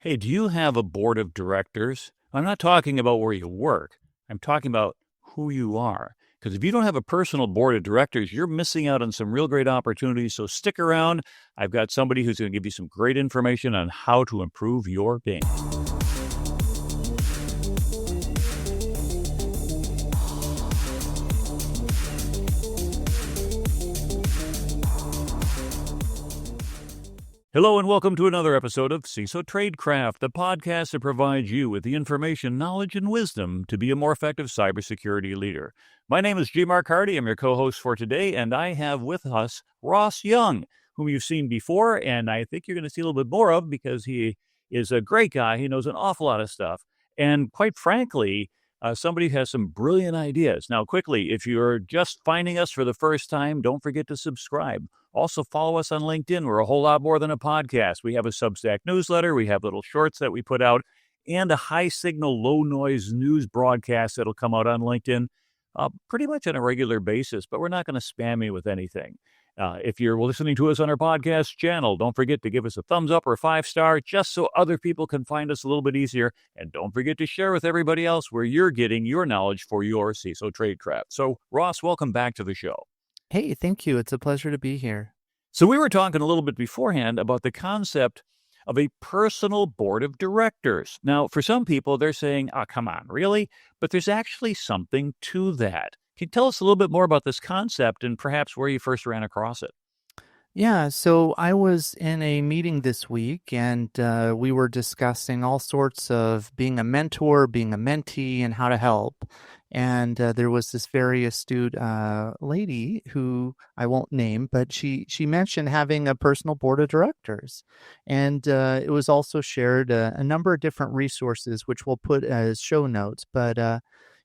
Hey, do you have a board of directors? I'm not talking about where you work. I'm talking about who you are. Because if you don't have a personal board of directors, you're missing out on some real great opportunities. So stick around. I've got somebody who's going to give you some great information on how to improve your game. Hello and welcome to another episode of CISO Tradecraft, the podcast that provides you with the information, knowledge, and wisdom to be a more effective cybersecurity leader. My name is G. Mark Hardy. I'm your co-host for today, and I have with us Ross Young, whom you've seen before, and I think you're going to see a little bit more of because he is a great guy. He knows an awful lot of stuff, and quite frankly, somebody who has some brilliant ideas. Now, quickly, if you're just finding us for the first time, don't forget to subscribe. Also, follow us on LinkedIn. We're a whole lot more than a podcast. We have a Substack newsletter. We have little shorts that we put out and a high signal, low noise news broadcast that'll come out on LinkedIn pretty much on a regular basis, but we're not going to spam you with anything. If you're listening to us on our podcast channel, don't forget to give us a thumbs up or a 5-star just so other people can find us a little bit easier. And don't forget to share with everybody else where you're getting your knowledge for your CISO Tradecraft. So, Ross, welcome back to the show. Hey, thank you. It's a pleasure to be here. So we were talking a little bit beforehand about the concept of a personal board of directors. Now, for some people, they're saying, oh, come on, really? But there's actually something to that. Can you tell us a little bit more about this concept and perhaps where you first ran across it? Yeah, so I was in a meeting this week and we were discussing all sorts of being a mentor, being a mentee, and how to help. And there was this very astute lady who I won't name, but she mentioned having a personal board of directors. And it was also shared a number of different resources, which we'll put as show notes. But,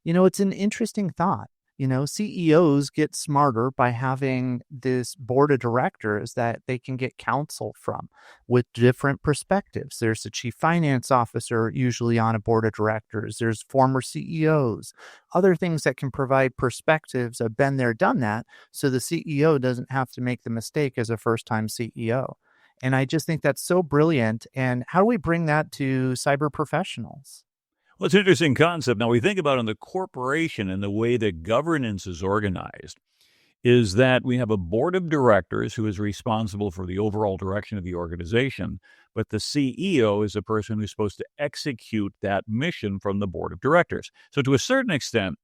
it's an interesting thought. CEOs get smarter by having this board of directors that they can get counsel from with different perspectives. There's a chief finance officer usually on a board of directors. There's former CEOs, other things that can provide perspectives of been there, done that, so the CEO doesn't have to make the mistake as a first-time CEO. And I just think that's so brilliant. And how do we bring that to cyber professionals? Well, it's an interesting concept. Now, we think about in the corporation and the way that governance is organized is that we have a board of directors who is responsible for the overall direction of the organization, but the CEO is the person who's supposed to execute that mission from the board of directors. So to a certain extent,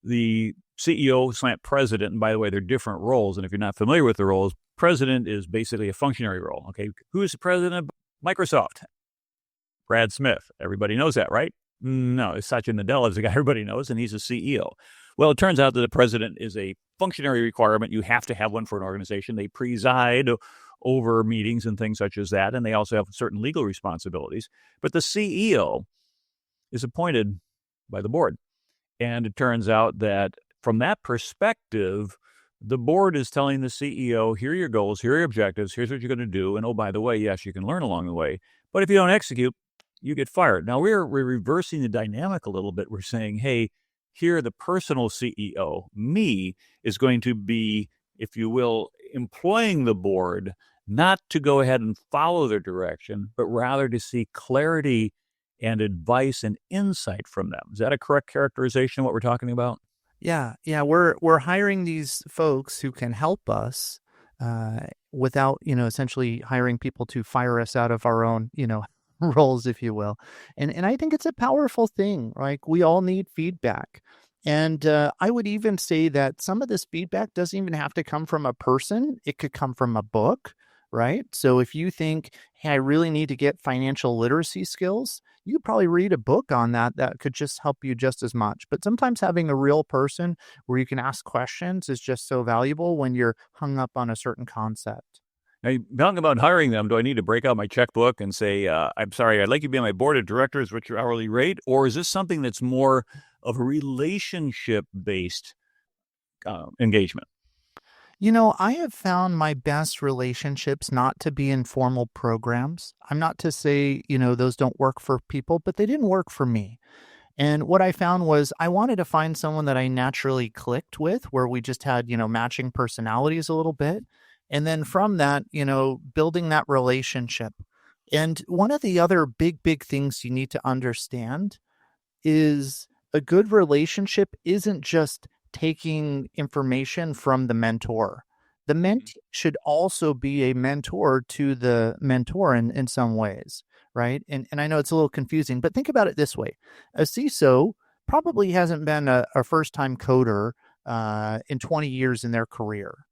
the CEO/president, and by the way, they're different roles, and if you're not familiar with the roles, president is basically a functionary role. Okay, who is the president of Microsoft? Brad Smith. Everybody knows that, right? No, Satya Nadella is the guy everybody knows, and he's a CEO. Well, it turns out that the president is a functionary requirement. You have to have one for an organization. They preside over meetings and things such as that, and they also have certain legal responsibilities. But the CEO is appointed by the board. And it turns out that from that perspective, the board is telling the CEO, here are your goals, here are your objectives, here's what you're going to do. And oh, by the way, yes, you can learn along the way. But if you don't execute, you get fired. Now, we're reversing the dynamic a little bit. We're saying, hey, here the personal CEO, me, is going to be, if you will, employing the board not to go ahead and follow their direction, but rather to seek clarity and advice and insight from them. Is that a correct characterization of what we're talking about? Yeah. We're hiring these folks who can help us without, essentially hiring people to fire us out of our own, roles, if you will. And I think it's a powerful thing. Like, we all need feedback. And I would even say that some of this feedback doesn't even have to come from a person. It could come from a book, right? So if you think, hey, I really need to get financial literacy skills, you could probably read a book on that could just help you just as much. But sometimes having a real person where you can ask questions is just so valuable when you're hung up on a certain concept. Now, talking about hiring them, do I need to break out my checkbook and say, I'm sorry, I'd like you to be on my board of directors, what's your hourly rate? Or is this something that's more of a relationship-based engagement? I have found my best relationships not to be in formal programs. I'm not to say, those don't work for people, but they didn't work for me. And what I found was I wanted to find someone that I naturally clicked with, where we just had, matching personalities a little bit. And then from that, building that relationship. And one of the other big things you need to understand is a good relationship isn't just taking information from the mentor. The mentee should also be a mentor to the mentor in some ways, right? And I know it's a little confusing, but think about it this way. A CISO probably hasn't been a first-time coder in 20 years in their career.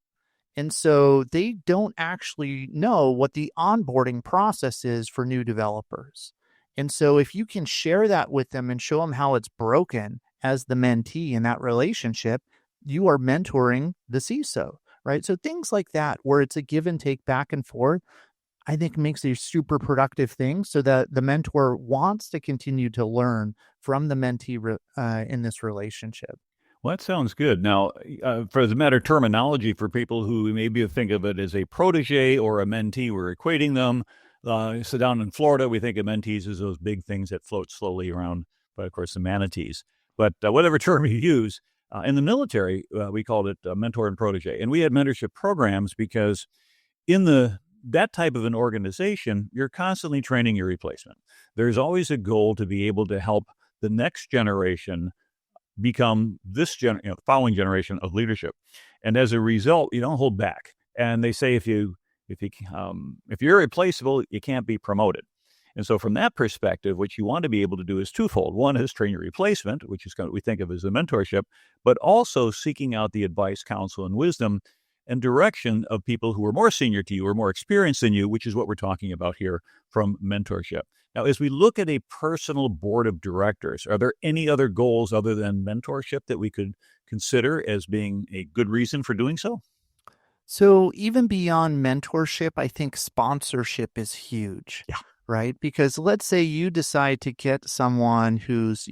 And so they don't actually know what the onboarding process is for new developers. And so if you can share that with them and show them how it's broken as the mentee in that relationship, you are mentoring the CISO, right? So things like that, where it's a give and take back and forth, I think makes a super productive thing so that the mentor wants to continue to learn from the mentee in this relationship. Well, that sounds good. Now, for the matter of terminology, for people who maybe think of it as a protege or a mentee, we're equating them. So down in Florida, we think of mentees as those big things that float slowly around, but of course, the manatees. But whatever term you use, in the military, we called it mentor and protege. And we had mentorship programs because in that type of an organization, you're constantly training your replacement. There's always a goal to be able to help the next generation become following generation of leadership, and as a result, you don't hold back. And they say if you're replaceable, you can't be promoted. And so, from that perspective, what you want to be able to do is twofold. One is train your replacement, which is what we think of as a mentorship, but also seeking out the advice, counsel, and wisdom and direction of people who are more senior to you or more experienced than you, which is what we're talking about here from mentorship. Now, as we look at a personal board of directors, are there any other goals other than mentorship that we could consider as being a good reason for doing so? So even beyond mentorship, I think sponsorship is huge, Yeah. right? Because let's say you decide to get someone who's,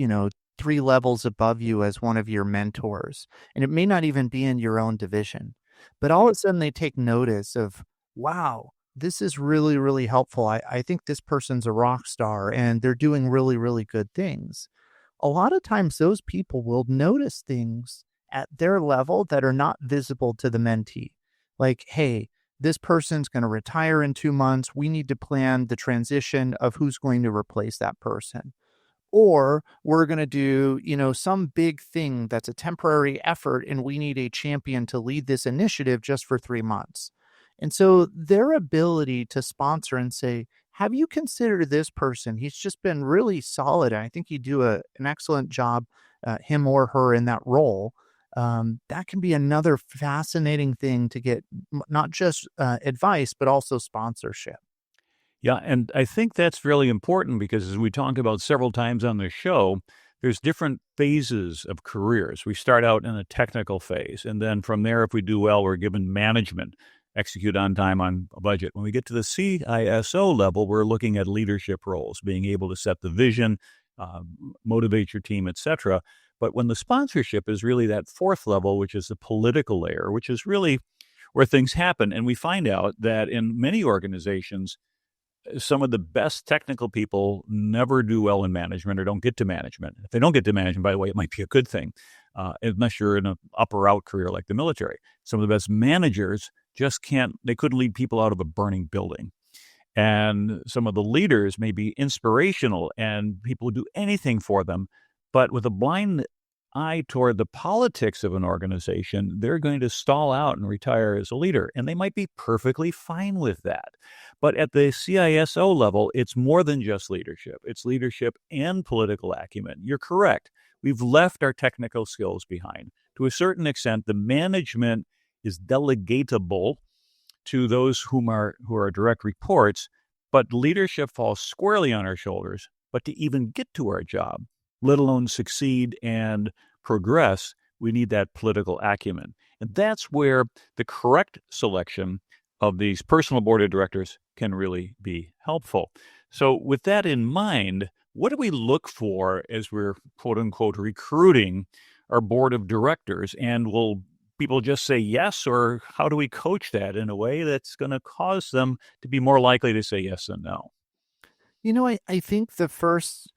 3 levels above you as one of your mentors, and it may not even be in your own division, but all of a sudden they take notice of, wow, this is really, really helpful. I think this person's a rock star and they're doing really, really good things. A lot of times those people will notice things at their level that are not visible to the mentee. Like, hey, this person's going to retire in 2 months. We need to plan the transition of who's going to replace that person. Or we're going to do, some big thing that's a temporary effort and we need a champion to lead this initiative just for 3 months. And so their ability to sponsor and say, have you considered this person? He's just been really solid. And I think you do an excellent job, him or her in that role. That can be another fascinating thing to get not just advice, but also sponsorship. Yeah, and I think that's really important because as we talked about several times on the show, there's different phases of careers. We start out in a technical phase, and then from there, if we do well, we're given management, execute on time, on a budget. When we get to the CISO level, we're looking at leadership roles, being able to set the vision, motivate your team, etc. But when the sponsorship is really that fourth level, which is the political layer, which is really where things happen, and we find out that in many organizations, some of the best technical people never do well in management or don't get to management. If they don't get to management, by the way, it might be a good thing, unless you're in an up or out career like the military. Some of the best managers just they couldn't lead people out of a burning building. And some of the leaders may be inspirational and people do anything for them, but with a blind eye toward the politics of an organization, they're going to stall out and retire as a leader. And they might be perfectly fine with that. But at the CISO level, it's more than just leadership. It's leadership and political acumen. You're correct. We've left our technical skills behind. To a certain extent, the management is delegatable to those who are direct reports, but leadership falls squarely on our shoulders. But to even get to our job, let alone succeed and progress, we need that political acumen. And that's where the correct selection of these personal board of directors can really be helpful. So with that in mind, what do we look for as we're quote unquote recruiting our board of directors? And will people just say yes, or how do we coach that in a way that's going to cause them to be more likely to say yes than no? I think the first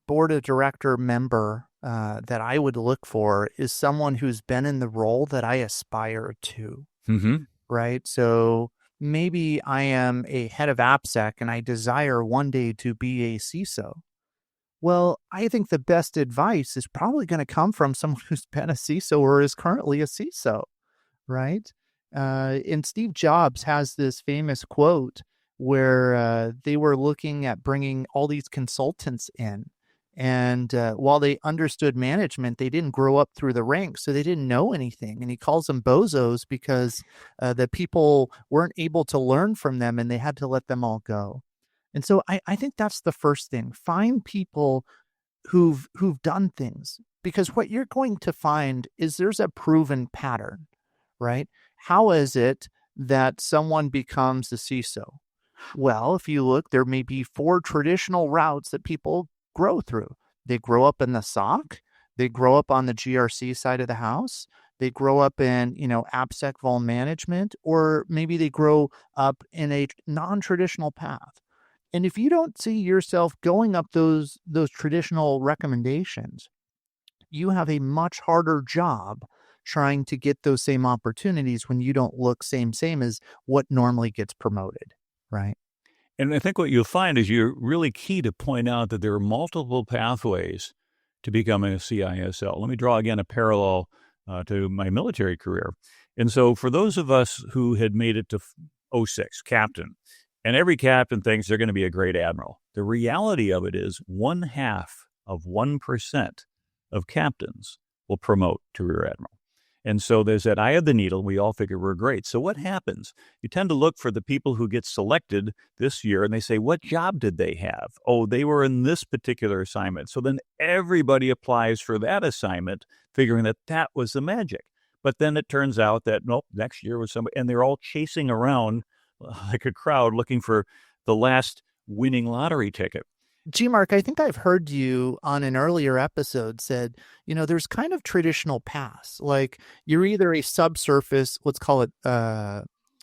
board of director member that I would look for is someone who's been in the role that I aspire to, Mm-hmm. right? So maybe I am a head of AppSec and I desire one day to be a CISO. Well, I think the best advice is probably going to come from someone who's been a CISO or is currently a CISO, right? And Steve Jobs has this famous quote where they were looking at bringing all these consultants in. And while they understood management, they didn't grow up through the ranks, so they didn't know anything. And he calls them bozos because the people weren't able to learn from them and they had to let them all go. And so I think that's the first thing. Find people who've done things, because what you're going to find is there's a proven pattern, right? How is it that someone becomes a CISO? Well, if you look, there may be four traditional routes that people grow through. They grow up in the SOC, they grow up on the GRC side of the house, they grow up in, AppSec vol management, or maybe they grow up in a non-traditional path. And if you don't see yourself going up those traditional recommendations, you have a much harder job trying to get those same opportunities when you don't look same as what normally gets promoted, right? And I think what you'll find is you're really key to point out that there are multiple pathways to becoming a CISO. Let me draw again a parallel to my military career. And so for those of us who had made it to 06, captain, and every captain thinks they're going to be a great admiral, the reality of it is 0.5% of captains will promote to rear admiral. And so there's that eye of the needle. We all figure we're great. So what happens? You tend to look for the people who get selected this year and they say, what job did they have? Oh, they were in this particular assignment. So then everybody applies for that assignment, figuring that that was the magic. But then it turns out that, nope, next year was somebody, and they're all chasing around like a crowd looking for the last winning lottery ticket. G-Mark, I think I've heard you on an earlier episode said, there's kind of traditional paths. Like you're either a subsurface, let's call it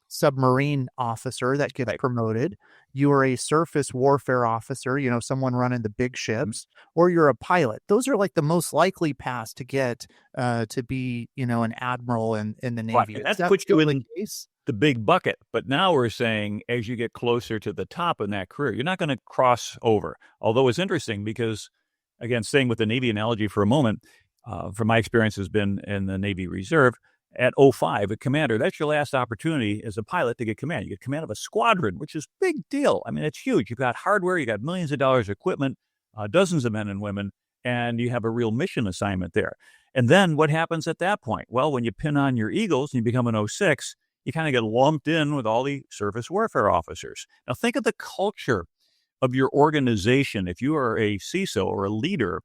submarine officer that gets promoted. You are a surface warfare officer, someone running the big ships, or you're a pilot. Those are like the most likely paths to get to be, an admiral in the Navy. Right. That puts you in the big bucket. But now we're saying as you get closer to the top in that career, you're not going to cross over. Although it's interesting because, again, staying with the Navy analogy for a moment, from my experience has been in the Navy Reserve, at 05, a commander, that's your last opportunity as a pilot to get command. You get command of a squadron, which is a big deal. I mean, it's huge. You've got hardware, you got millions of dollars of equipment, dozens of men and women, and you have a real mission assignment there. And then what happens at that point? Well, when you pin on your Eagles and you become an 06, you kind of get lumped in with all the surface warfare officers. Now, think of the culture of your organization. If you are a CISO or a leader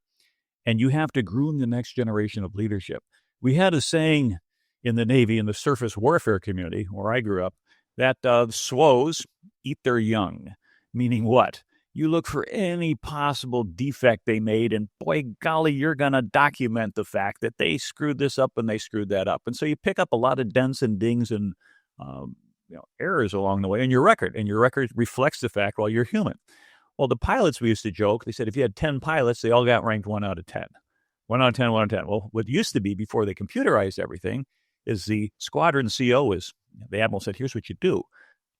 and you have to groom the next generation of leadership, we had a saying in the Navy, in the surface warfare community where I grew up, that SWOs eat their young, meaning what? You look for any possible defect they made, and boy, golly, you're going to document the fact that they screwed this up and they screwed that up. And so you pick up a lot of dents and dings and errors along the way in your record, and your record reflects the fact, well, you're human. Well, the pilots, we used to joke, they said if you had 10 pilots, they all got ranked 1 out of 10. 1 out of 10, 1 out of 10. Well, what used to be before they computerized everything is the squadron CO is, the admiral said, here's what you do.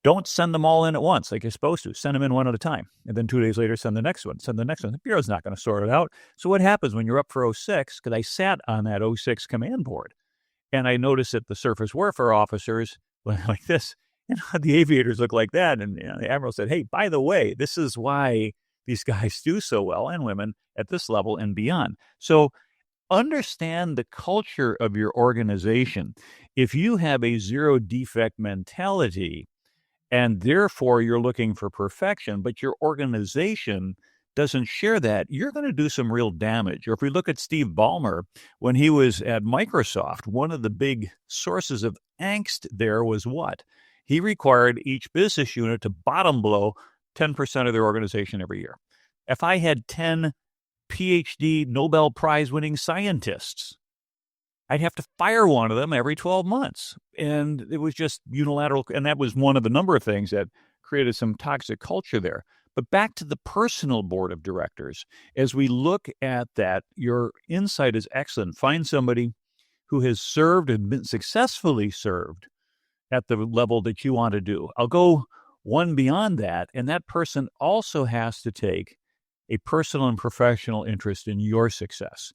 Don't send them all in at once like you're supposed to. Send them in 1 at a time. And then 2 days later, send the next one. Send the next one. The Bureau's not going to sort it out. So what happens when you're up for 06, because I sat on that 06 command board, and I noticed that the surface warfare officers went like this, and the aviators look like that. And the admiral said, hey, by the way, this is why these guys do so well, and women, at this level and beyond. So understand the culture of your organization. If you have a zero defect mentality, and therefore you're looking for perfection, but your organization doesn't share that, you're going to do some real damage. Or if we look at Steve Ballmer, when he was at Microsoft, one of the big sources of angst there was what? He required each business unit to bottom blow 10% of their organization every year. If I had 10 PhD Nobel Prize winning scientists, I'd have to fire one of them every 12 months. And it was just unilateral. And that was one of the number of things that created some toxic culture there. But back to the personal board of directors, as we look at that, your insight is excellent. Find somebody who has served and been successfully served at the level that you want to do. I'll go one beyond that, and that person also has to take a personal and professional interest in your success.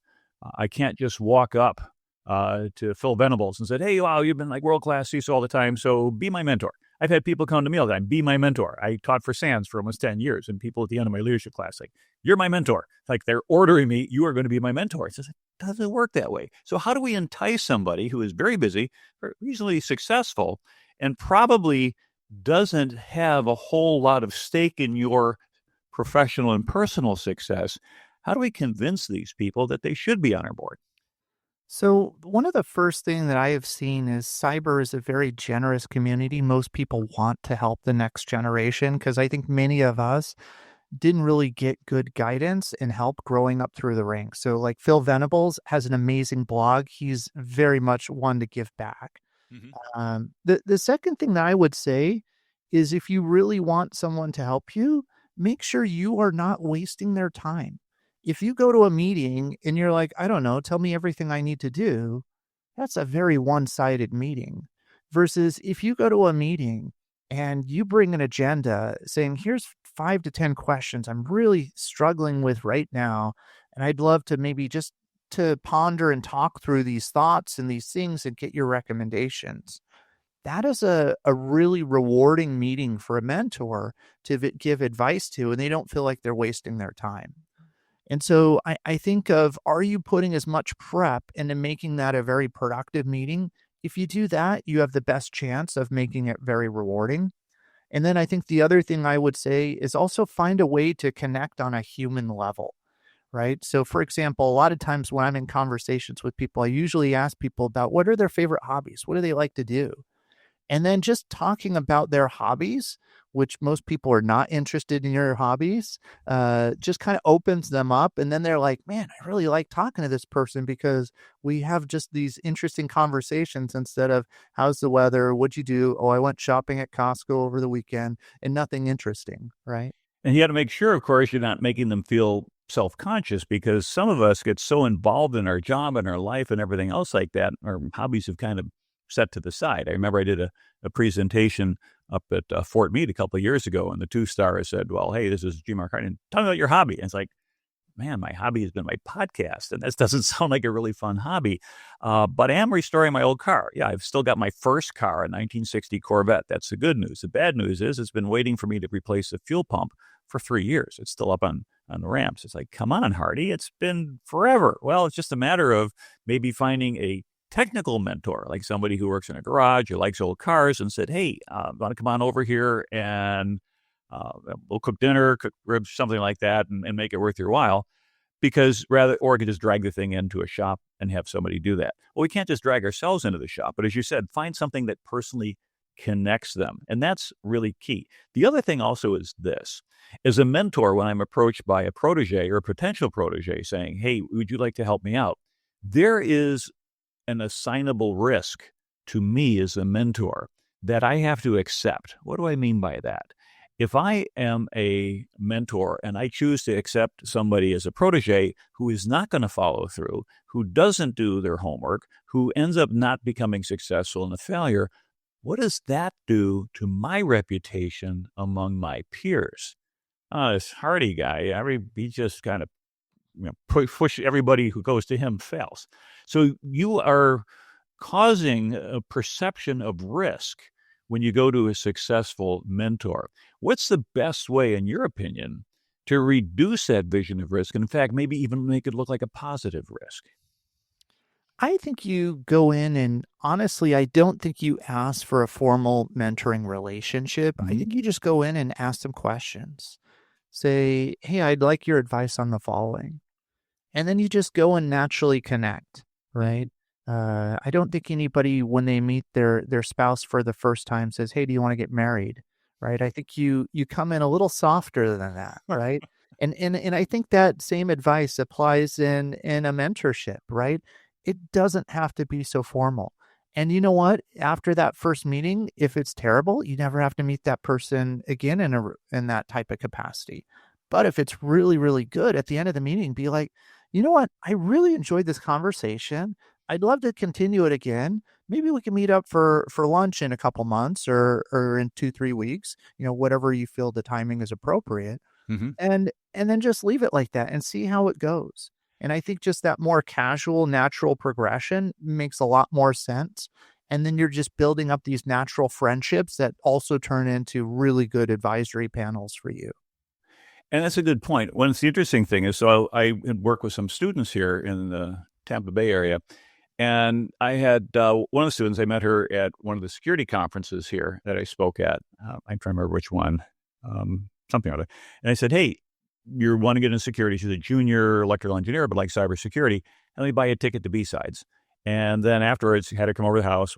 I can't just walk up to Phil Venables and said, "Hey, wow, you've been like world-class CISO all the time, so be my mentor." I've had people come to me all the time, "Be my mentor." I taught for SANS for almost 10 years, and people at the end of my leadership class like, "You're my mentor." Like they're ordering me, "You are going to be my mentor." It doesn't work that way. So how do we entice somebody who is very busy, or reasonably successful, and probably doesn't have a whole lot of stake in your professional and personal success? How do we convince these people that they should be on our board? So, one of the first thing that I have seen is cyber is a very generous community. Most people want to help the next generation because I think many of us didn't really get good guidance and help growing up through the ranks. So, like Phil Venables has an amazing blog. He's very much one to give back. Mhm. The second thing that I would say is if you really want someone to help you, make sure you are not wasting their time. If you go to a meeting and you're like, I don't know, tell me everything I need to do, that's a very one-sided meeting. Versus if you go to a meeting and you bring an agenda saying, here's 5 to 10 questions I'm really struggling with right now, and I'd love to maybe just to ponder and talk through these thoughts and these things and get your recommendations. That is a really rewarding meeting for a mentor to give advice to, and they don't feel like they're wasting their time. And so I think of, are you putting as much prep into making that a very productive meeting? If you do that, you have the best chance of making it very rewarding. And then I think the other thing I would say is also find a way to connect on a human level, right? So, for example, a lot of times when I'm in conversations with people, I usually ask people about what are their favorite hobbies? What do they like to do? And then just talking about their hobbies, which most people are not interested in your hobbies, just kind of opens them up. And then they're like, man, I really like talking to this person because we have just these interesting conversations instead of how's the weather? What'd you do? Oh, I went shopping at Costco over the weekend and nothing interesting, right? And you got to make sure, of course, you're not making them feel self-conscious, because some of us get so involved in our job and our life and everything else like that, our hobbies have kind of set to the side. I remember I did a presentation up at Fort Meade a couple of years ago, and the two-star said, "Well, hey, this is G. Mark Harden. Tell me about your hobby." And it's like, man, my hobby has been my podcast, and this doesn't sound like a really fun hobby. But I am restoring my old car. Yeah, I've still got my first car, a 1960 Corvette. That's the good news. The bad news is it's been waiting for me to replace the fuel pump for 3 years. It's still up on the ramps. It's like, come on, Hardy, it's been forever. Well, it's just a matter of maybe finding a technical mentor, like somebody who works in a garage or likes old cars, and said, "Hey, want to come on over here and we'll cook dinner, cook ribs, something like that, and make it worth your while." Because rather, or we could just drag the thing into a shop and have somebody do that. Well, we can't just drag ourselves into the shop, but as you said, find something that personally connects them. And that's really key. The other thing also is this: as a mentor, when I'm approached by a protege or a potential protege saying, "Hey, would you like to help me out?" There is an assignable risk to me as a mentor that I have to accept. What do I mean by that? If I am a mentor and I choose to accept somebody as a protege who is not going to follow through, who doesn't do their homework, who ends up not becoming successful and a failure, what does that do to my reputation among my peers? This Hardy guy, he just kind of push everybody who goes to him fails. So you are causing a perception of risk when you go to a successful mentor. What's the best way, in your opinion, to reduce that vision of risk? And in fact, maybe even make it look like a positive risk? I think you go in and honestly, I don't think you ask for a formal mentoring relationship. I Mhm. think you just go in and ask them questions. Say, hey, I'd like your advice on the following. And then you just go and naturally connect, right? I don't think anybody, when they meet their spouse for the first time, says, "Hey, do you want to get married?" Right? I think you come in a little softer than that, right? And I think that same advice applies in a mentorship, right? It doesn't have to be so formal. And you know what? After that first meeting, if it's terrible, you never have to meet that person again in that type of capacity. But if it's really, really good, at the end of the meeting, be like, you know what? I really enjoyed this conversation. I'd love to continue it again. Maybe we can meet up for lunch in a couple months or in 2, 3 weeks, whatever you feel the timing is appropriate. Hmm. And then just leave it like that and see how it goes. And I think just that more casual, natural progression makes a lot more sense. And then you're just building up these natural friendships that also turn into really good advisory panels for you. And that's a good point. One, the interesting thing is, so I work with some students here in the Tampa Bay area, and I had one of the students, I met her at one of the security conferences here that I spoke at. I'm trying to remember which one, something or other. And I said, hey, you want to get into security? She's a junior electrical engineer, but like cybersecurity. And let me buy you a ticket to B-Sides. And then afterwards, had her come over to the house.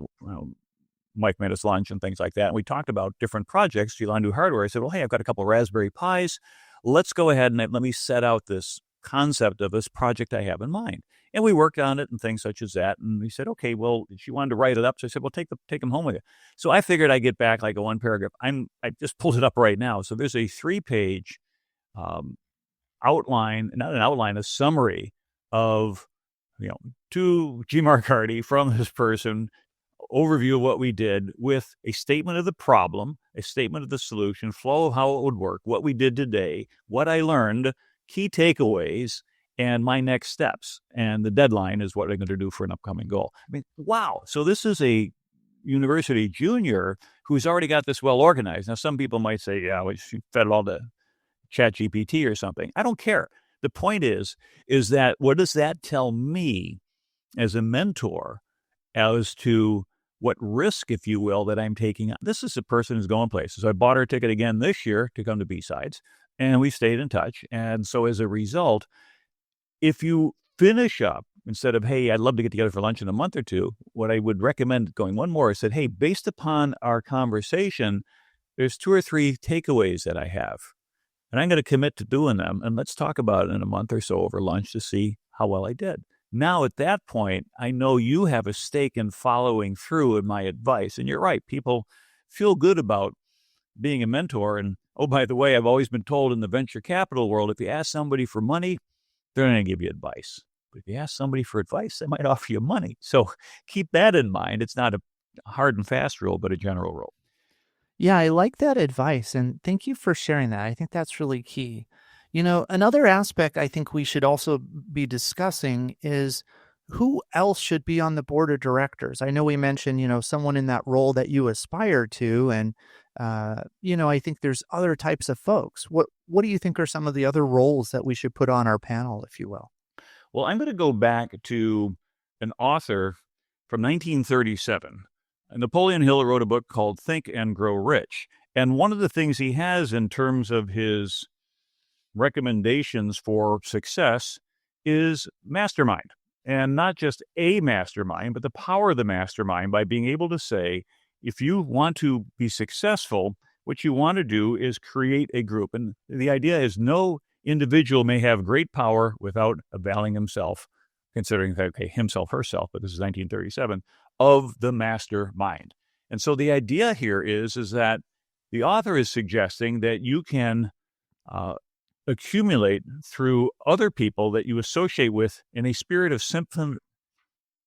Mike made us lunch and things like that. And we talked about different projects. She wanted to do hardware. I said, well, hey, I've got a couple of Raspberry Pis. Let's go ahead and let me set out this concept of this project I have in mind. And we worked on it and things such as that. And we said, okay, well, she wanted to write it up. So I said, well, take them home with you. So I figured I'd get back like a one paragraph. I just pulled it up right now. So there's a 3-page outline, not an outline, a summary of, to G. Mark Hardy from this person, overview of what we did with a statement of the problem, a statement of the solution, flow of how it would work, what we did today, what I learned, key takeaways, and my next steps. And the deadline is what I'm going to do for an upcoming goal. I mean, wow. So this is a university junior who's already got this well organized. Now, some people might say, yeah, well, she fed it all to ChatGPT or something. I don't care. The point is that what does that tell me as a mentor as to what risk, if you will, that I'm taking? This is a person who's going places. So I bought her a ticket again this year to come to B-Sides, and we stayed in touch. And so as a result, if you finish up, instead of, hey, I'd love to get together for lunch in a month or two, what I would recommend going one more, I said, hey, based upon our conversation, there's 2 or 3 takeaways that I have. And I'm going to commit to doing them. And let's talk about it in a month or so over lunch to see how well I did. Now, at that point, I know you have a stake in following through in my advice. And you're right. People feel good about being a mentor. And, oh, by the way, I've always been told in the venture capital world, if you ask somebody for money, they're not going to give you advice. But if you ask somebody for advice, they might offer you money. So keep that in mind. It's not a hard and fast rule, but a general rule. Yeah, I like that advice, and thank you for sharing that. I think that's really key. Another aspect I think we should also be discussing is who else should be on the board of directors. I know we mentioned, someone in that role that you aspire to, and I think there's other types of folks. What do you think are some of the other roles that we should put on our panel, if you will? Well, I'm going to go back to an author from 1937. Napoleon Hill wrote a book called Think and Grow Rich. And one of the things he has in terms of his recommendations for success is mastermind. And not just a mastermind, but the power of the mastermind by being able to say, if you want to be successful, what you want to do is create a group. And the idea is no individual may have great power without availing himself, considering that, okay, himself, herself, but this is 1937, of the mastermind. And so the idea here is that the author is suggesting that you can accumulate through other people that you associate with in a spirit of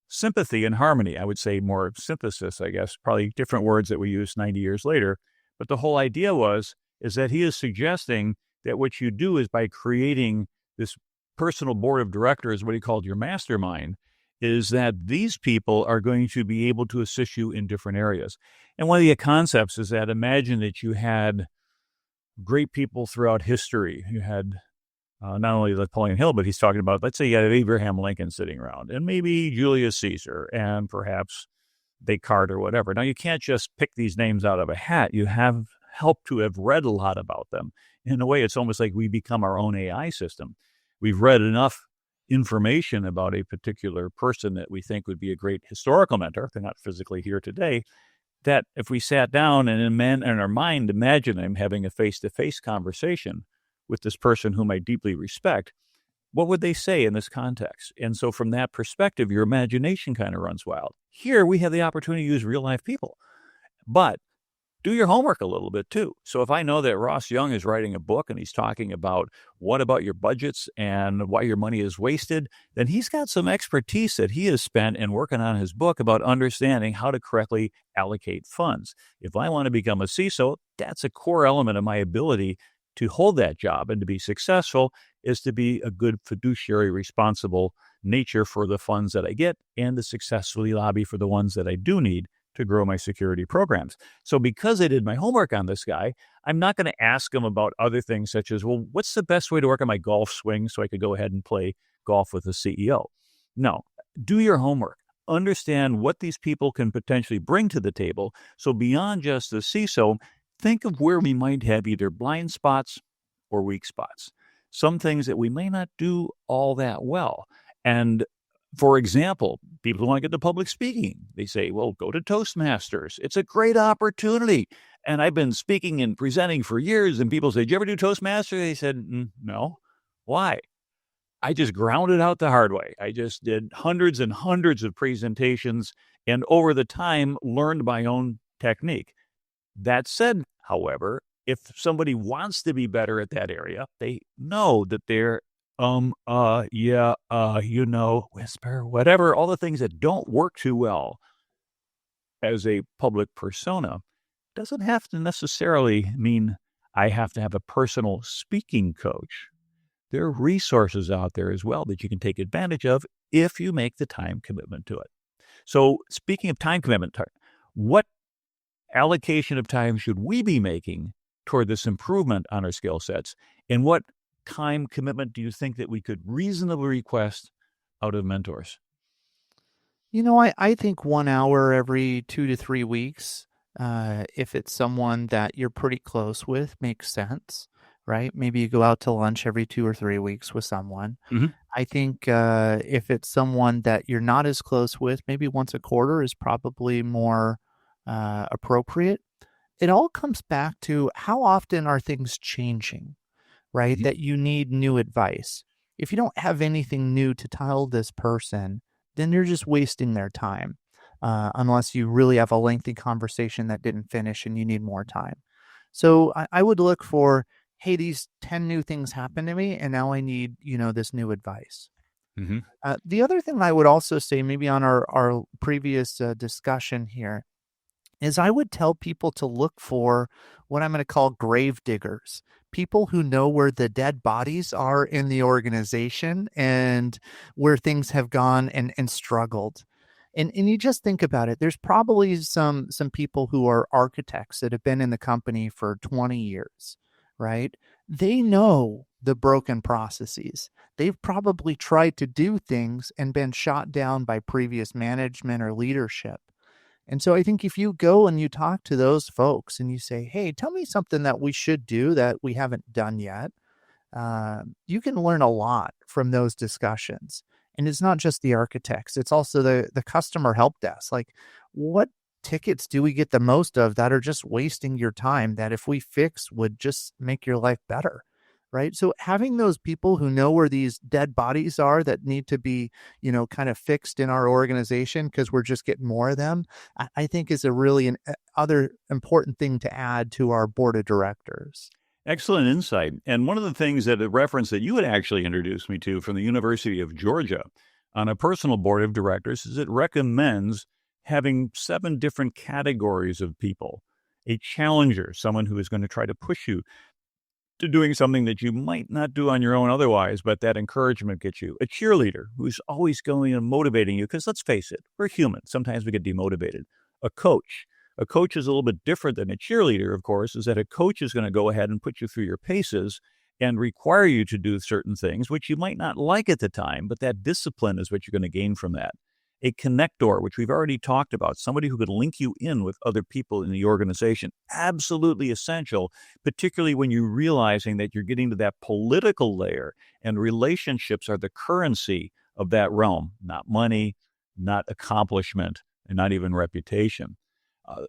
sympathy and harmony. I would say more synthesis, I guess, probably different words that we use 90 years later. But the whole idea is that he is suggesting that what you do is by creating this personal board of directors, what he called your mastermind, is that these people are going to be able to assist you in different areas. And one of the concepts is that imagine that you had great people throughout history. You had not only Napoleon Hill, but he's talking about, let's say you had Abraham Lincoln sitting around, and maybe Julius Caesar, and perhaps Descartes or whatever. Now, you can't just pick these names out of a hat. You have helped to have read a lot about them. In a way, it's almost like we become our own AI system. We've read enough information about a particular person that we think would be a great historical mentor, if they're not physically here today, that if we sat down and in our mind imagine them having a face-to-face conversation with this person whom I deeply respect, what would they say in this context? And so from that perspective, your imagination kind of runs wild. Here, we have the opportunity to use real-life people. But do your homework a little bit too. So if I know that Ross Young is writing a book and he's talking about what about your budgets and why your money is wasted, then he's got some expertise that he has spent in working on his book about understanding how to correctly allocate funds. If I want to become a CISO, that's a core element of my ability to hold that job and to be successful is to be a good fiduciary responsible nature for the funds that I get and to successfully lobby for the ones that I do need to grow my security programs. So because I did my homework on this guy, I'm not going to ask him about other things such as, well, what's the best way to work on my golf swing so I could go ahead and play golf with the CEO? No, do your homework. Understand what these people can potentially bring to the table. So beyond just the CISO, think of where we might have either blind spots or weak spots. Some things that we may not do all that well. And for example, people who want to get to public speaking, they say, well, go to Toastmasters. It's a great opportunity. And I've been speaking and presenting for years, and people say, did you ever do Toastmasters? They said, no. Why? I just ground it out the hard way. I just did hundreds and hundreds of presentations and over the time learned my own technique. That said, however, if somebody wants to be better at that area, they know that they're whisper, whatever, all the things that don't work too well as a public persona doesn't have to necessarily mean I have to have a personal speaking coach. There are resources out there as well that you can take advantage of if you make the time commitment to it. So speaking of time commitment, what allocation of time should we be making toward this improvement on our skill sets? And what time commitment do you think that we could reasonably request out of mentors? I think 1 hour every 2 to 3 weeks, if it's someone that you're pretty close with, makes sense, right? Maybe you go out to lunch every 2 or 3 weeks with someone. Mm-hmm. I think if it's someone that you're not as close with, maybe once a quarter is probably more appropriate. It all comes back to how often are things changing, right? Mm-hmm. That you need new advice. If you don't have anything new to tell this person, then you're just wasting their time, unless you really have a lengthy conversation that didn't finish and you need more time. So I would look for, hey, these 10 new things happened to me, and now I need, this new advice. Mm-hmm. The other thing I would also say, maybe on our previous discussion here, is I would tell people to look for what I'm going to call grave diggers, people who know where the dead bodies are in the organization and where things have gone and struggled. And you just think about it. There's probably some people who are architects that have been in the company for 20 years, right? They know the broken processes. They've probably tried to do things and been shot down by previous management or leadership. And so I think if you go and you talk to those folks and you say, hey, tell me something that we should do that we haven't done yet, you can learn a lot from those discussions. And it's not just the architects, it's also the customer help desk. Like, what tickets do we get the most of that are just wasting your time that if we fix would just make your life better? Right. So having those people who know where these dead bodies are that need to be, kind of fixed in our organization because we're just getting more of them, I think is a really other important thing to add to our board of directors. Excellent insight. And one of the things that a reference that you had actually introduced me to from the University of Georgia on a personal board of directors is it recommends having 7 different categories of people. A challenger, someone who is going to try to push you to doing something that you might not do on your own otherwise, but that encouragement gets you. A cheerleader who's always going and motivating you, because let's face it, we're human. Sometimes we get demotivated. A coach. A coach is a little bit different than a cheerleader, of course, is that a coach is going to go ahead and put you through your paces and require you to do certain things, which you might not like at the time, but that discipline is what you're going to gain from that. A connector, which we've already talked about, somebody who could link you in with other people in the organization, absolutely essential, particularly when you're realizing that you're getting to that political layer and relationships are the currency of that realm, not money, not accomplishment, and not even reputation.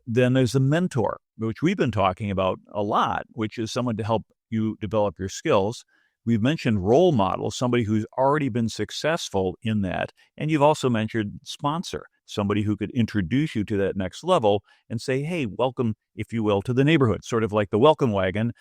Then there's a mentor, which we've been talking about a lot, which is someone to help you develop your skills. We've mentioned role model, somebody who's already been successful in that. And you've also mentioned sponsor, somebody who could introduce you to that next level and say, hey, welcome, if you will, to the neighborhood, sort of like the welcome wagon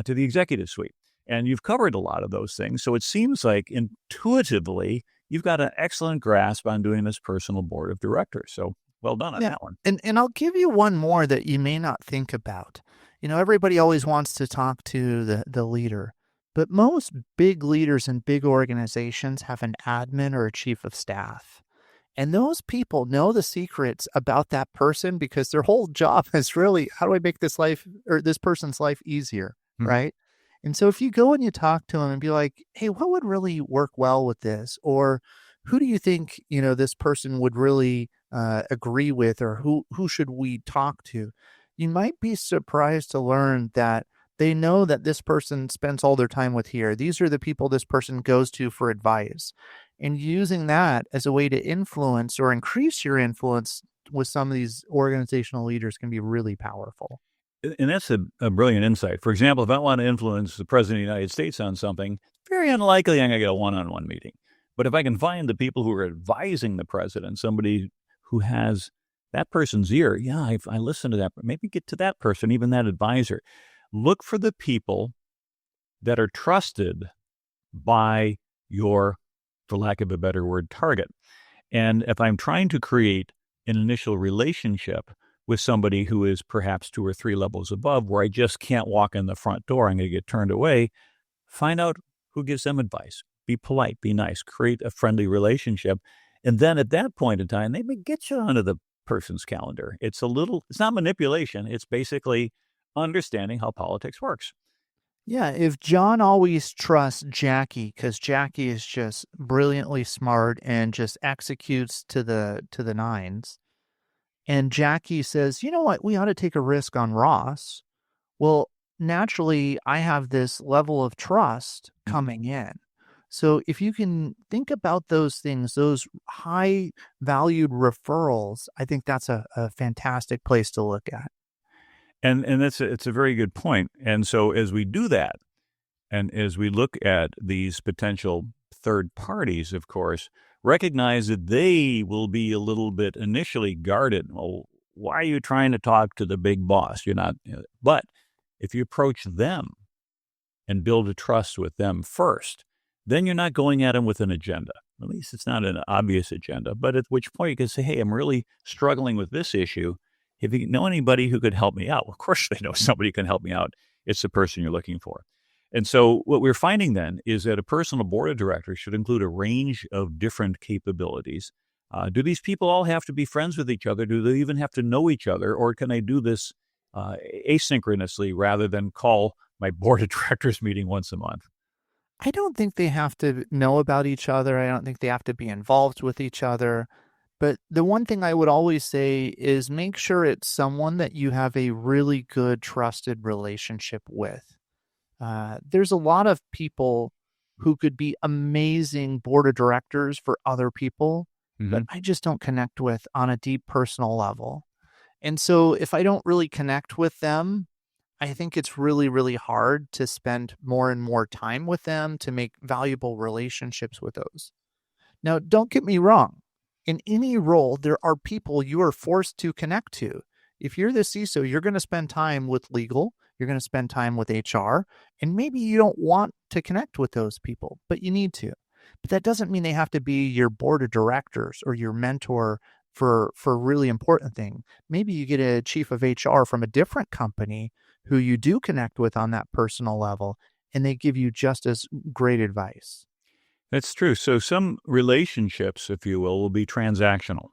to the executive suite. And you've covered a lot of those things. So it seems like intuitively, you've got an excellent grasp on doing this personal board of directors. So well done on Yeah. that one. And I'll give you one more that you may not think about. Everybody always wants to talk to the leader, but most big leaders in big organizations have an admin or a chief of staff. And those people know the secrets about that person because their whole job is really, how do I make this life or this person's life easier, right? And so if you go and you talk to them and be like, hey, what would really work well with this? Or who do you think, this person would really agree with, or who should we talk to? You might be surprised to learn that they know that this person spends all their time with here. These are the people this person goes to for advice. And using that as a way to influence or increase your influence with some of these organizational leaders can be really powerful. And that's a brilliant insight. For example, if I want to influence the President of the United States on something, very unlikely I'm going to get a one-on-one meeting. But if I can find the people who are advising the president, somebody who has that person's ear, yeah, I listen to that. Maybe get to that person, even that advisor. Look for the people that are trusted by your, for lack of a better word, target. And if I'm trying to create an initial relationship with somebody who is perhaps 2 or 3 levels above, where I just can't walk in the front door, I'm going to get turned away, find out who gives them advice. Be polite, be nice, create a friendly relationship. And then at that point in time, they may get you onto the person's calendar. It's not manipulation. It's basically understanding how politics works. Yeah, if John always trusts Jackie because Jackie is just brilliantly smart and just executes to the nines, and Jackie says, you know what, we ought to take a risk on Ross. Well, naturally, I have this level of trust coming in. So if you can think about those things, those high valued referrals, I think that's a fantastic place to look at. And it's a very good point. And so as we do that, and as we look at these potential third parties, of course, recognize that they will be a little bit initially guarded. Well, why are you trying to talk to the big boss? You're not. But if you approach them and build a trust with them first, then you're not going at them with an agenda. At least it's not an obvious agenda. But at which point you can say, hey, I'm really struggling with this issue. If you know anybody who could help me out, well, of course they know somebody who can help me out. It's the person you're looking for. And so what we're finding then is that a personal board of directors should include a range of different capabilities. Do these people all have to be friends with each other? Do they even have to know each other? Or can I do this asynchronously rather than call my board of directors meeting once a month? I don't think they have to know about each other. I don't think they have to be involved with each other. But the one thing I would always say is make sure it's someone that you have a really good, trusted relationship with. There's a lot of people who could be amazing board of directors for other people, but I just don't connect with on a deep personal level. And so if I don't really connect with them, I think it's really, really hard to spend more and more time with them to make valuable relationships with those. Now, don't get me wrong. In any role, there are people you are forced to connect to. If you're the CISO, you're going to spend time with legal, you're going to spend time with HR, and maybe you don't want to connect with those people, but you need to. But that doesn't mean they have to be your board of directors or your mentor for a really important thing. Maybe you get a chief of HR from a different company who you do connect with on that personal level, and they give you just as great advice. That's true. So some relationships, if you will be transactional,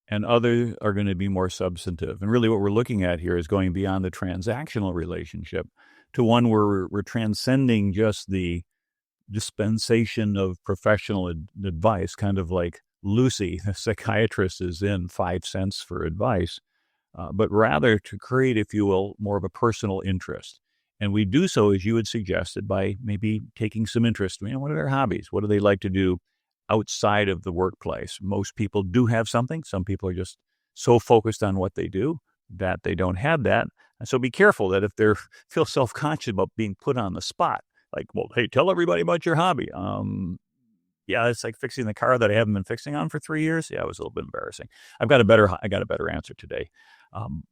and others are going to be more substantive. And really what we're looking at here is going beyond the transactional relationship to one where we're transcending just the dispensation of professional advice, kind of like Lucy, the psychiatrist, is in 5 cents for advice, but rather to create, if you will, more of a personal interest. And we do so, as you had suggested, by maybe taking some interest. What are their hobbies? What do they like to do outside of the workplace? Most people do have something. Some people are just so focused on what they do that they don't have that. And so be careful that if they feel self-conscious about being put on the spot, like, well, hey, tell everybody about your hobby. Yeah, it's like fixing the car that I haven't been fixing on for 3 years. Yeah, it was a little bit embarrassing. I got a better answer today. Um,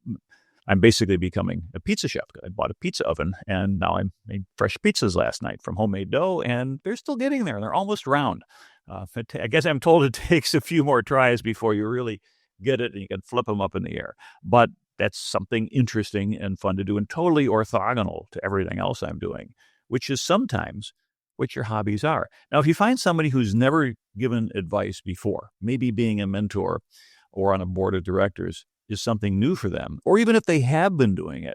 I'm basically becoming a pizza chef. I bought a pizza oven, and now I made fresh pizzas last night from homemade dough, and they're still getting there. They're almost round. I guess I'm told it takes a few more tries before you really get it, and you can flip them up in the air. But that's something interesting and fun to do, and totally orthogonal to everything else I'm doing, which is sometimes what your hobbies are. Now, if you find somebody who's never given advice before, maybe being a mentor or on a board of directors is something new for them, or even if they have been doing it,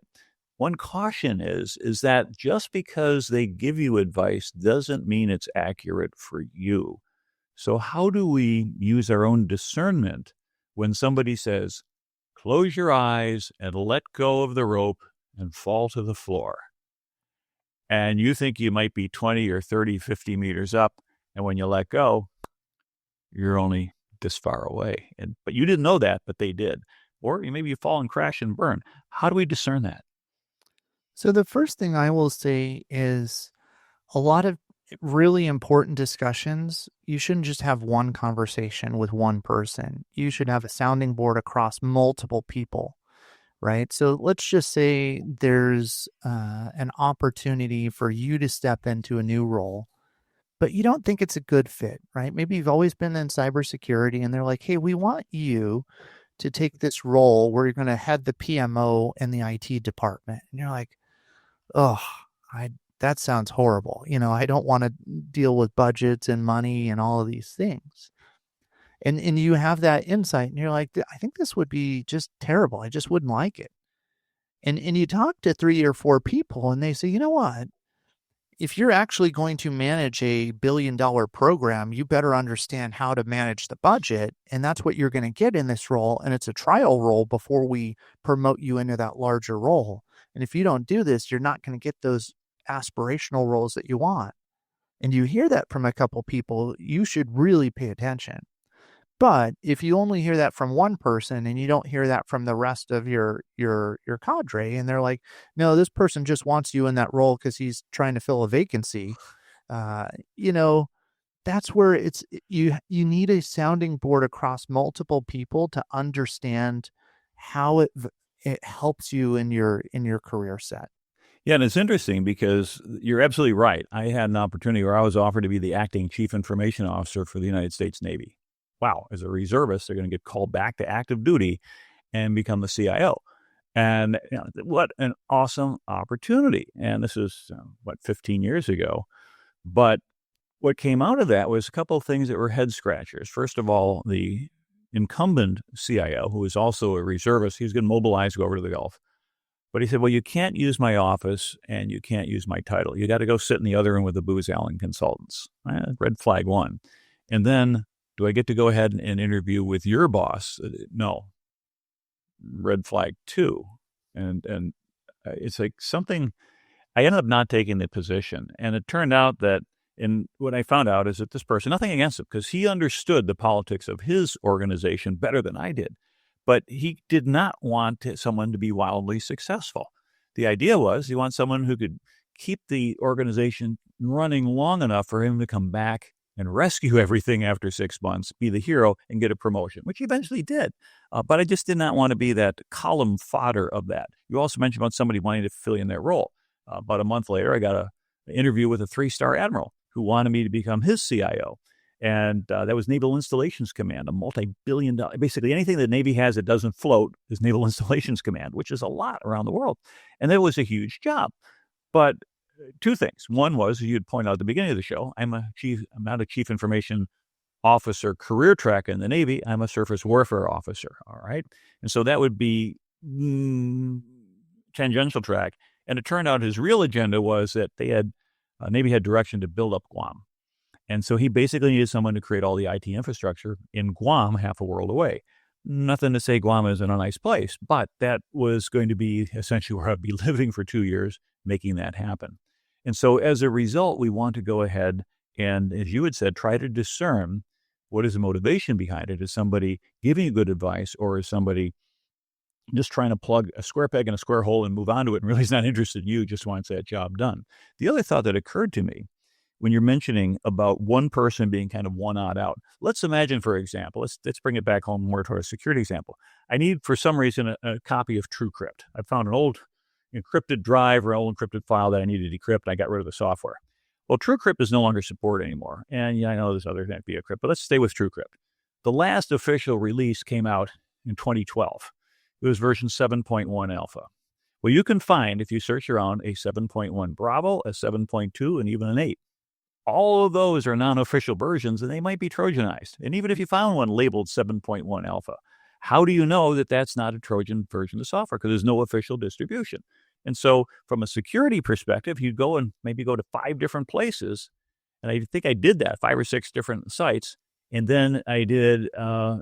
one caution is that just because they give you advice doesn't mean it's accurate for you. So how do we use our own discernment when somebody says, close your eyes and let go of the rope and fall to the floor? And you think you might be 20 or 30, 50 meters up, and when you let go, you're only this far away. But you didn't know that, but they did. Or maybe you fall and crash and burn. How do we discern that? So the first thing I will say is a lot of really important discussions, you shouldn't just have one conversation with one person. You should have a sounding board across multiple people, right? So let's just say there's an opportunity for you to step into a new role, but you don't think it's a good fit, right? Maybe you've always been in cybersecurity and they're like, hey, we want you to take this role where you're going to head the PMO and the IT department. And you're like, oh, that sounds horrible. I don't want to deal with budgets and money and all of these things. And you have that insight and you're like, I think this would be just terrible. I just wouldn't like it. And you talk to 3 or 4 people and they say, you know what? If you're actually going to manage a $1 billion program, you better understand how to manage the budget. And that's what you're going to get in this role. And it's a trial role before we promote you into that larger role. And if you don't do this, you're not going to get those aspirational roles that you want. And you hear that from a couple people, you should really pay attention. But if you only hear that from one person and you don't hear that from the rest of your cadre, and they're like, no, this person just wants you in that role because he's trying to fill a vacancy, you know, that's where you need a sounding board across multiple people to understand how it helps you in your career set. Yeah, and it's interesting because you're absolutely right. I had an opportunity where I was offered to be the acting chief information officer for the United States Navy. Wow, as a reservist, they're going to get called back to active duty and become the CIO. And what an awesome opportunity. And this is, 15 years ago. But what came out of that was a couple of things that were head scratchers. First of all, the incumbent CIO, who was also a reservist, he was going to mobilize, go over to the Gulf. But he said, well, you can't use my office and you can't use my title. You got to go sit in the other room with the Booz Allen consultants. Red flag 1. And then, do I get to go ahead and interview with your boss? No. Red flag 2. And it's like something, I ended up not taking the position. And it turned out that, and what I found out is that this person, nothing against him, because he understood the politics of his organization better than I did. But he did not want someone to be wildly successful. The idea was he wants someone who could keep the organization running long enough for him to come back and rescue everything after 6 months, be the hero, and get a promotion, which he eventually did. But I just did not want to be that column fodder of that. You also mentioned about somebody wanting to fill in that role. About a month later, I got an interview with a 3-star admiral who wanted me to become his CIO. And that was Naval Installations Command, a multi-billion-dollar, basically anything the Navy has that doesn't float is Naval Installations Command, which is a lot around the world. And that was a huge job. But 2 things. One was, as you'd point out at the beginning of the show, I'm not a chief information officer career track in the Navy. I'm a surface warfare officer. All right. And so that would be tangential track. And it turned out his real agenda was that Navy had direction to build up Guam. And so he basically needed someone to create all the IT infrastructure in Guam, half a world away. Nothing to say Guam isn't a nice place, but that was going to be essentially where I'd be living for 2 years, making that happen. And so as a result, we want to go ahead and, as you had said, try to discern what is the motivation behind it. Is somebody giving you good advice, or is somebody just trying to plug a square peg in a square hole and move on to it and really is not interested in you, just wants that job done? The other thought that occurred to me when you're mentioning about one person being kind of one odd out. Let's imagine, for example, let's bring it back home more to a security example. I need, for some reason, a copy of TrueCrypt. I found an old encrypted drive or an old encrypted file that I needed to decrypt. And I got rid of the software. Well, TrueCrypt is no longer supported anymore. And yeah, I know there's other than via crypt, but let's stay with TrueCrypt. The last official release came out in 2012. It was version 7.1 alpha. Well, you can find, if you search around, a 7.1 Bravo, a 7.2, and even an 8. All of those are non-official versions, and they might be Trojanized. And even if you found one labeled 7.1 alpha, how do you know that that's not a Trojan version of software? Because there's no official distribution. And so from a security perspective, you'd go and maybe go to 5 different places. And I think I did that, 5 or 6 different sites. And then I did a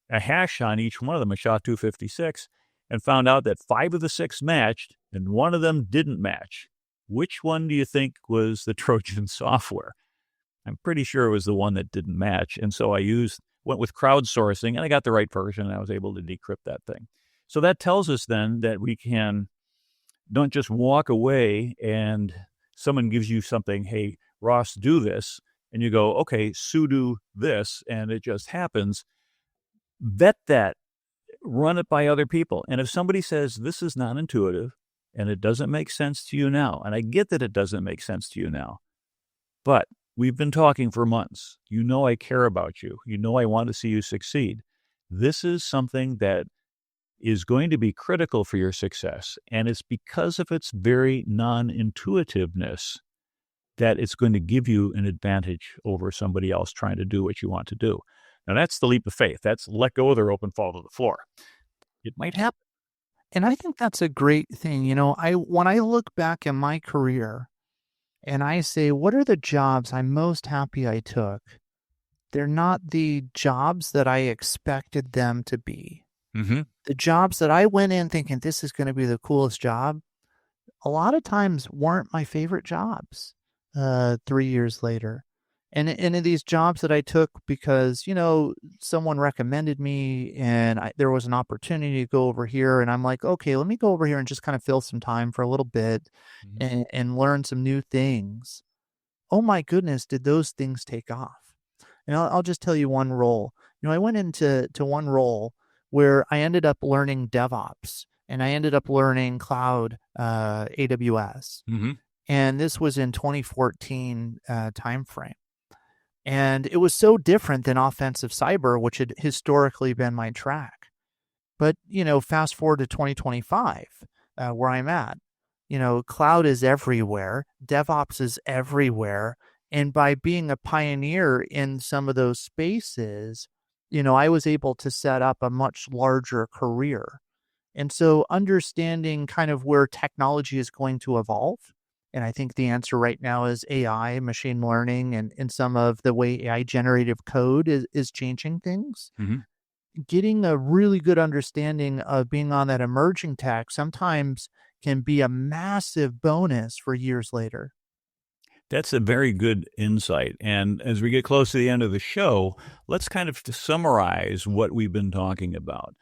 hash on each one of them, a SHA-256, and found out that 5 of the 6 matched and 1 of them didn't match. Which one do you think was the Trojan software? I'm pretty sure it was the one that didn't match. And so I went with crowdsourcing, and I got the right version, and I was able to decrypt that thing. So that tells us then that we don't just walk away and someone gives you something, hey, Ross, do this, and you go, okay, sudo this, and it just happens. Vet that, run it by other people. And if somebody says this is not intuitive and it doesn't make sense to you now, and I get that it doesn't make sense to you now, but we've been talking for months. You know I care about you. You know I want to see you succeed. This is something that is going to be critical for your success, and it's because of its very non-intuitiveness that it's going to give you an advantage over somebody else trying to do what you want to do. Now, that's the leap of faith. That's let go of the rope and fall to the floor. It might happen. And I think that's a great thing. When I look back in my career and I say, what are the jobs I'm most happy I took? They're not the jobs that I expected them to be. Mm-hmm. The jobs that I went in thinking this is going to be the coolest job, a lot of times weren't my favorite jobs 3 years later. And in these jobs that I took because, someone recommended me and there was an opportunity to go over here. And I'm like, okay, let me go over here and just kind of fill some time for a little bit and learn some new things. Oh my goodness, did those things take off? And I'll just tell you one role. I went into one role where I ended up learning DevOps and I ended up learning cloud AWS. Mm-hmm. And this was in 2014 timeframe. And it was so different than offensive cyber, which had historically been my track. But, fast forward to 2025, where I'm at, cloud is everywhere. DevOps is everywhere. And by being a pioneer in some of those spaces, I was able to set up a much larger career. And so understanding kind of where technology is going to evolve, and I think the answer right now is AI, machine learning, and some of the way AI generative code is changing things. Mm-hmm. Getting a really good understanding of being on that emerging tech sometimes can be a massive bonus for years later. That's a very good insight. And as we get close to the end of the show, let's kind of summarize what we've been talking about.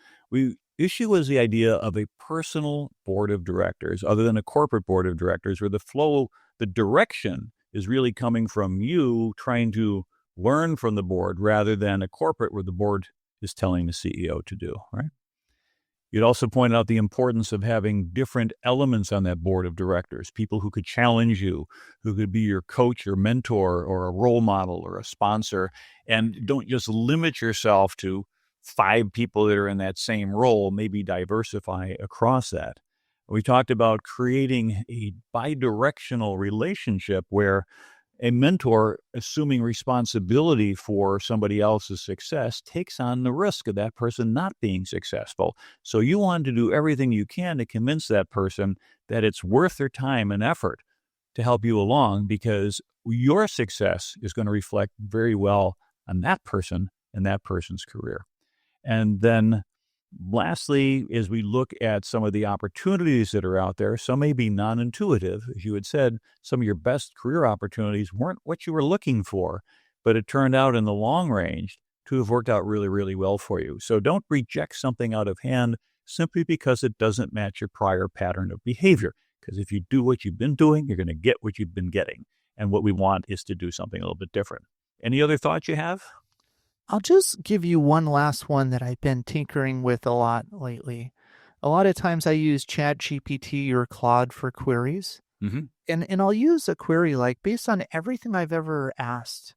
Issue is the idea of a personal board of directors, other than a corporate board of directors, where the direction is really coming from you trying to learn from the board rather than a corporate where the board is telling the CEO to do, right? You'd also point out the importance of having different elements on that board of directors, people who could challenge you, who could be your coach, your mentor, or a role model or a sponsor, and don't just limit yourself to 5 people that are in that same role, maybe diversify across that. We talked about creating a bidirectional relationship where a mentor, assuming responsibility for somebody else's success, takes on the risk of that person not being successful. So you want to do everything you can to convince that person that it's worth their time and effort to help you along, because your success is going to reflect very well on that person and that person's career. And then lastly, as we look at some of the opportunities that are out there, some may be non-intuitive. As you had said, some of your best career opportunities weren't what you were looking for, but it turned out in the long range to have worked out really, really well for you. So don't reject something out of hand simply because it doesn't match your prior pattern of behavior. Because if you do what you've been doing, you're going to get what you've been getting. And what we want is to do something a little bit different. Any other thoughts you have? I'll just give you one last one that I've been tinkering with a lot lately. A lot of times I use ChatGPT or Claude for queries. Mm-hmm. And I'll use a query like, based on everything I've ever asked,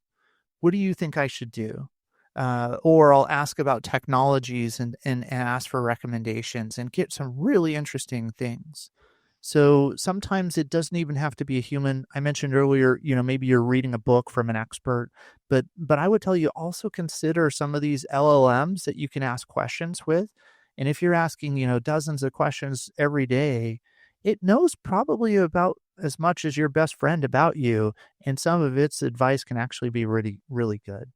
what do you think I should do? Or I'll ask about technologies and ask for recommendations and get some really interesting things. So sometimes it doesn't even have to be a human. I mentioned earlier, maybe you're reading a book from an expert, but I would tell you also consider some of these LLMs that you can ask questions with. And if you're asking, dozens of questions every day, it knows probably about as much as your best friend about you, and some of its advice can actually be really, really good.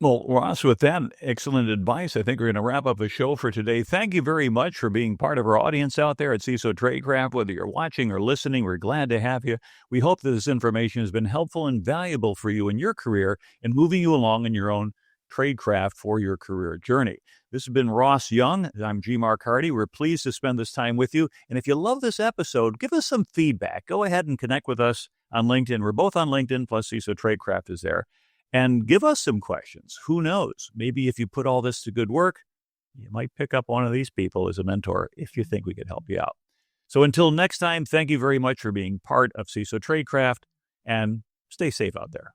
Well, Ross, with that excellent advice, I think we're going to wrap up the show for today. Thank you very much for being part of our audience out there at CISO Tradecraft. Whether you're watching or listening, we're glad to have you. We hope that this information has been helpful and valuable for you in your career and moving you along in your own tradecraft for your career journey. This has been Ross Young. I'm G. Mark Hardy. We're pleased to spend this time with you. And if you love this episode, give us some feedback. Go ahead and connect with us on LinkedIn. We're both on LinkedIn, plus CISO Tradecraft is there. And give us some questions. Who knows? Maybe if you put all this to good work, you might pick up one of these people as a mentor if you think we could help you out. So until next time, thank you very much for being part of CISO Tradecraft, and stay safe out there.